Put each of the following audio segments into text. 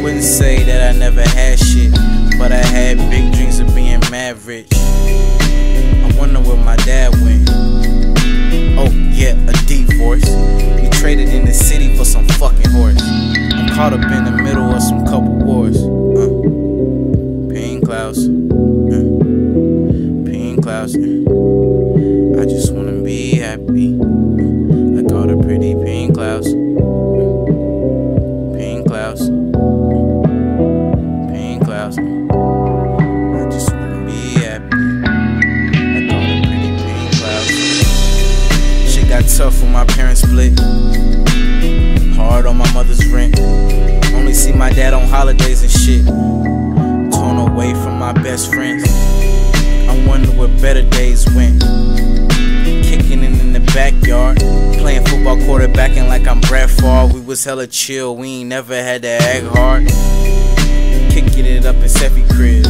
Wouldn't say that I never had shit, but I had big dreams of being mad rich. I wonder where my dad went. Oh yeah, a divorce. We traded in the city for some fucking horse. I'm caught up in the middle of some couple wars. Pink clouds, pink clouds. I just wanna be happy, like all the pretty pink clouds. Pink clouds, pink clouds. I just wanna be happy, like all the pretty pink clouds. Shit got tough when my parents split. Hard on my mother's rent. Only see my dad on holidays and shit. Torn away from my best friends. I wonder where better days went. Kicking it in the backyard, playing football, quarterbacking like I'm Brett Favre. We was hella chill, we ain't never had to act hard. Kicking it up in Seffi crib,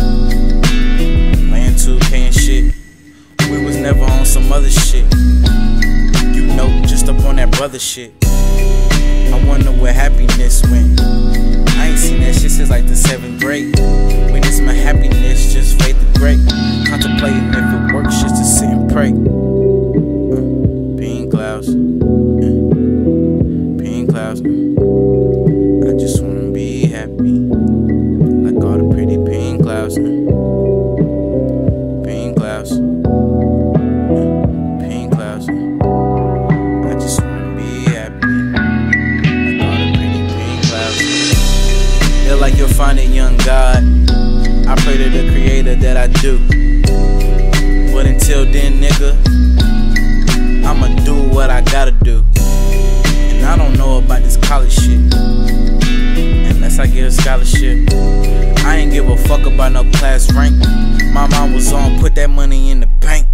playing 2K and shit. We was never on some other shit, you know, just up on that brother shit. I wonder where happiness went. I ain't seen that shit since like the 7th grade. Witness my happiness just fade to gray. Contemplating if it works just to sit and pray. Pink clouds, pink clouds. I just wanna be happy, like all the pretty pink clouds. Pink clouds, pink clouds. I just wanna be happy, like all the pretty pink clouds. Feel like you'll find it, young God. I pray to the creator that I do. But until then, nigga, I'ma do what I gotta do. And I don't know about this college shit, unless I get a scholarship. I ain't give a fuck about no class rank. My mom was on, put that money in the bank.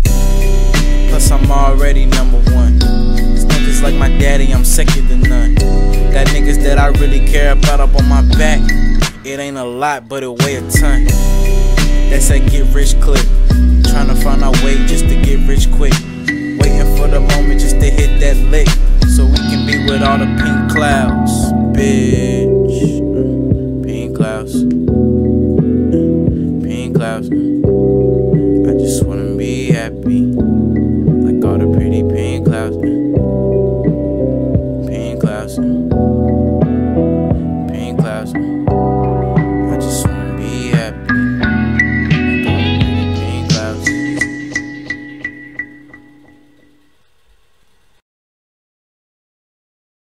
Plus I'm already #1. These niggas like my daddy, I'm second to none. Got niggas that I really care about up on my back. It ain't a lot, but it weigh a ton. That's that get rich clip. Tryna find our way just to get rich quick. Waiting for the moment just to hit that lick, so we can be with all the pink clouds, bitch. Pink clouds, pink clouds. I just wanna be happy.